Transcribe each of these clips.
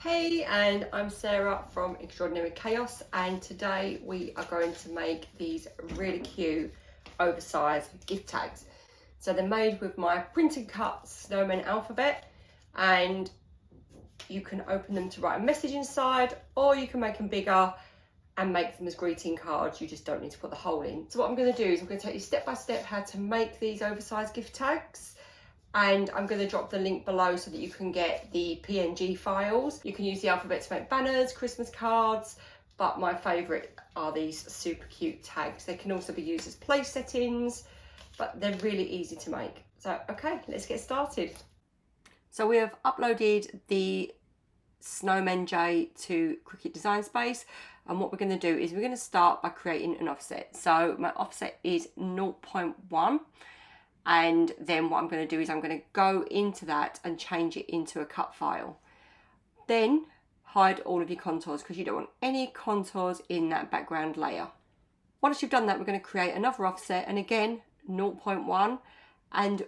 Hey, and I'm Sarah from Extraordinary Chaos, and today we are going to make these really cute oversized gift tags. So they're made with my print and cut Snowman alphabet, and you can open them to write a message inside, or you can make them bigger and make them as greeting cards. You just don't need to put the hole in. So what I'm going to do is I'm going to take you step by step how to make these oversized gift tags. And I'm going to drop the link below so that you can get the PNG files. You can use the alphabet to make banners, Christmas cards, but my favourite are these super cute tags. They can also be used as place settings, but they're really easy to make. So, okay, let's get started. So we have uploaded the Snowman J to Cricut Design Space, and what we're going to do is we're going to start by creating an offset. So my offset is 0.1. And then what I'm going to do is I'm going to go into that and change it into a cut file. Then hide all of your contours because you don't want any contours in that background layer. Once you've done that, we're going to create another offset, and again 0.1, and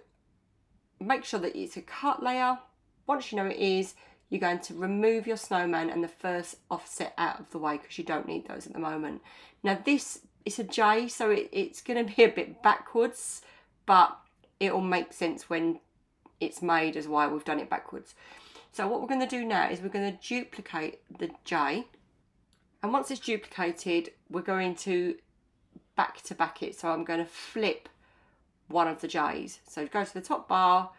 make sure that it's a cut layer. Once you know it is, you're going to remove your snowman and the first offset out of the way because you don't need those at the moment. Now this is a J, so it's going to be a bit backwards, but it'll make sense when it's made as why we've done it backwards. So what we're going to do now is we're going to duplicate the J, and once it's duplicated we're going to back it. So I'm going to flip one of the J's. So go to the top bar,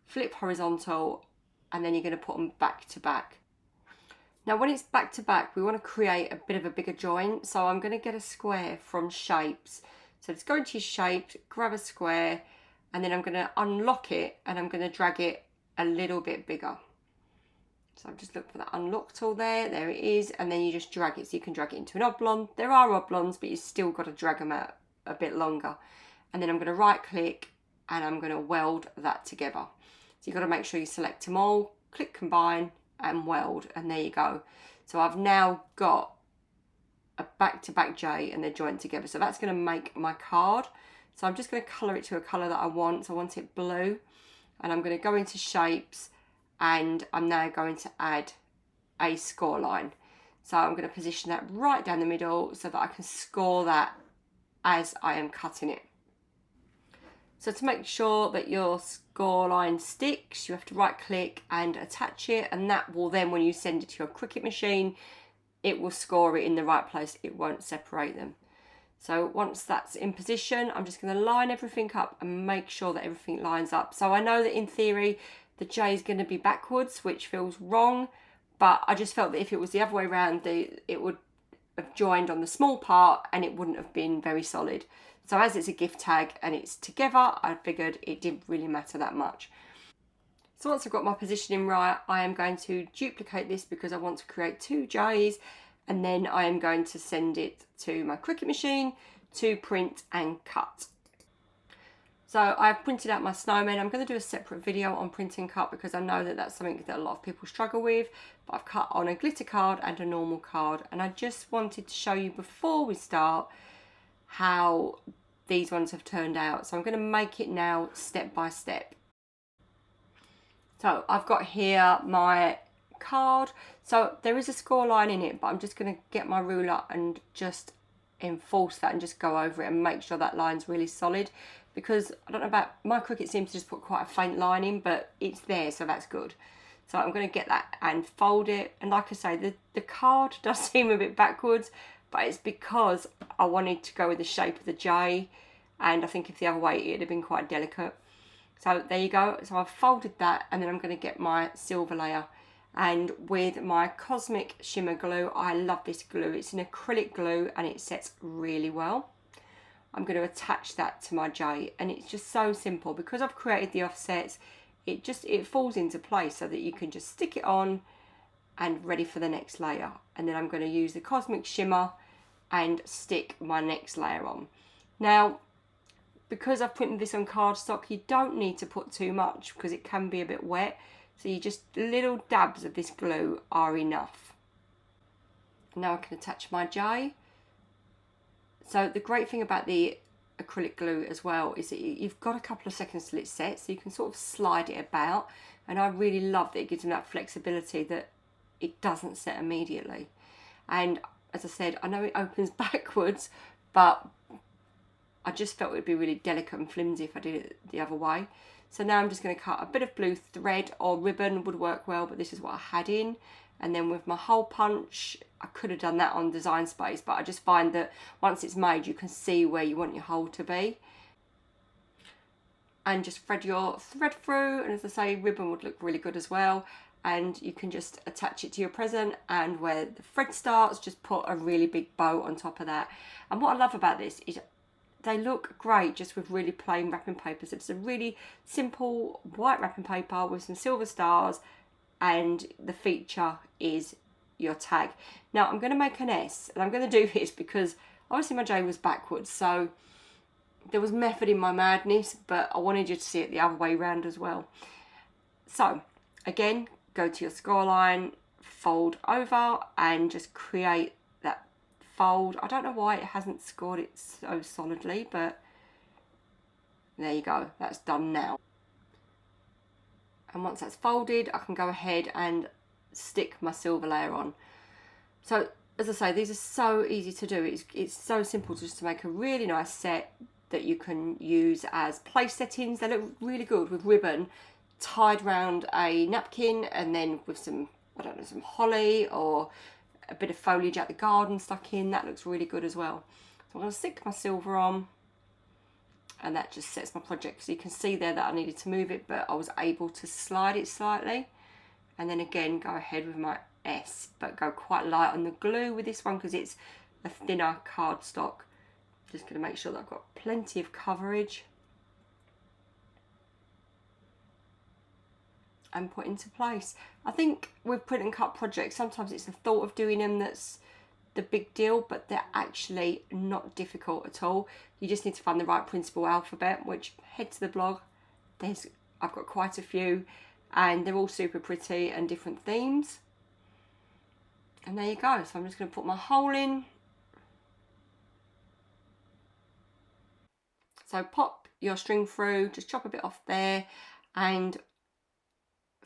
flip horizontal, and then you're going to put them back to back. Now when it's back to back we want to create a bit of a bigger joint, so I'm going to get a square from shapes. So let's go into your shapes, grab a square, and then I'm going to unlock it and I'm going to drag it a little bit bigger. So I've just looked for that unlock tool there it is, and then you just drag it. So you can drag it into an oblong. There are oblongs, but you still got to drag them out a bit longer. And then I'm going to right click and I'm going to weld that together. So you've got to make sure you select them all, click combine and weld, and there you go. So I've now got a back-to-back J and they're joined together. So that's going to make my card. So I'm just going to colour it to a colour that I want. So I want it blue, and I'm going to go into shapes, and I'm now going to add a score line. So I'm going to position that right down the middle so that I can score that as I am cutting it. So to make sure that your score line sticks, you have to right click and attach it, and that will then, when you send it to your Cricut machine, it will score it in the right place. It won't separate them. So once that's in position, I'm just going to line everything up and make sure that everything lines up. So I know that in theory the J is going to be backwards, which feels wrong, but I just felt that if it was the other way around, it would have joined on the small part and it wouldn't have been very solid. So as it's a gift tag and it's together, I figured it didn't really matter that much. So once I've got my positioning right, I am going to duplicate this because I want to create two J's, and then I am going to send it to my Cricut machine to print and cut. So I've printed out my snowman. I'm going to do a separate video on print and cut because I know that that's something that a lot of people struggle with, but I've cut on a glitter card and a normal card, and I just wanted to show you before we start how these ones have turned out. So I'm going to make it now step by step. So I've got here my card. So there is a score line in it, but I'm just going to get my ruler and just enforce that and just go over it and make sure that line's really solid, because I don't know about my Cricut seems to just put quite a faint line in, but it's there, so that's good. So I'm going to get that and fold it, and like I say, the card does seem a bit backwards, but it's because I wanted to go with the shape of the J, and I think if the other way it'd have been quite delicate. So there you go. So I've folded that, and then I'm going to get my silver layer, and with my Cosmic Shimmer glue, I love this glue. It's an acrylic glue and it sets really well. I'm going to attach that to my J, and it's just so simple because I've created the offsets. It falls into place so that you can just stick it on and ready for the next layer. And then I'm going to use the Cosmic Shimmer and stick my next layer on. Now, because I've printed this on cardstock, you don't need to put too much because it can be a bit wet. So you just, little dabs of this glue are enough. Now I can attach my J. So the great thing about the acrylic glue as well is that you've got a couple of seconds till it sets, so you can sort of slide it about, and I really love that it gives them that flexibility that it doesn't set immediately. And as I said, I know it opens backwards, but I just felt it would be really delicate and flimsy if I did it the other way. So now I'm just going to cut a bit of blue thread, or ribbon would work well, but this is what I had in. And then with my hole punch, I could have done that on Design Space, but I just find that once it's made, you can see where you want your hole to be. And just thread your thread through, and as I say, ribbon would look really good as well. And you can just attach it to your present, and where the thread starts, just put a really big bow on top of that. And what I love about this is they look great just with really plain wrapping papers. It's a really simple white wrapping paper with some silver stars, and the feature is your tag. Now I'm going to make an S, and I'm going to do this because obviously my J was backwards, so there was method in my madness, but I wanted you to see it the other way around as well. So again, go to your score line, fold over, and just create that fold. I don't know why it hasn't scored it so solidly, but there you go, that's done now. And once that's folded, I can go ahead and stick my silver layer on. So as I say, these are so easy to do. It's so simple just to make a really nice set that you can use as place settings. They look really good with ribbon tied around a napkin, and then with some, I don't know, some holly or a bit of foliage out the garden stuck in. That looks really good as well. So I'm going to stick my silver on, and that just sets my project. So you can see there that I needed to move it, but I was able to slide it slightly. And then again, go ahead with my S, but go quite light on the glue with this one because it's a thinner cardstock. Just going to make sure that I've got plenty of coverage and put into place. I think with print and cut projects, sometimes it's the thought of doing them that's the big deal, but they're actually not difficult at all. You just need to find the right Printable alphabet, which head to the blog. I've got quite a few, and they're all super pretty and different themes. And there you go. So I'm just going to put my hole in. So pop your string through, just chop a bit off there and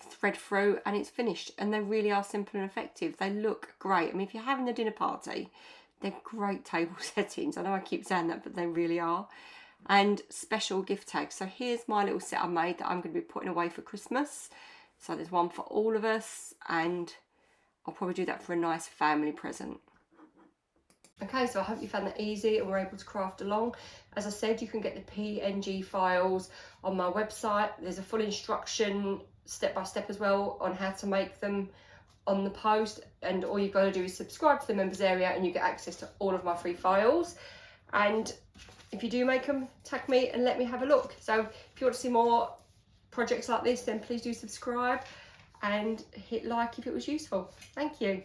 thread through, and it's finished. And they really are simple and effective. They look great. I mean, if you're having a dinner party, they're great table settings. I know I keep saying that, but they really are. And special gift tags. So here's my little set I made that I'm going to be putting away for Christmas. So there's one for all of us, and I'll probably do that for a nice family present. Okay, so I hope you found that easy and were able to craft along. As I said, you can get the PNG files on my website. There's a full instruction step-by-step as well on how to make them on the post, and all you've got to do is subscribe to the members area and you get access to all of my free files. And if you do make them, tag me and let me have a look. So if you want to see more projects like this, then please do subscribe and hit like if it was useful. Thank you.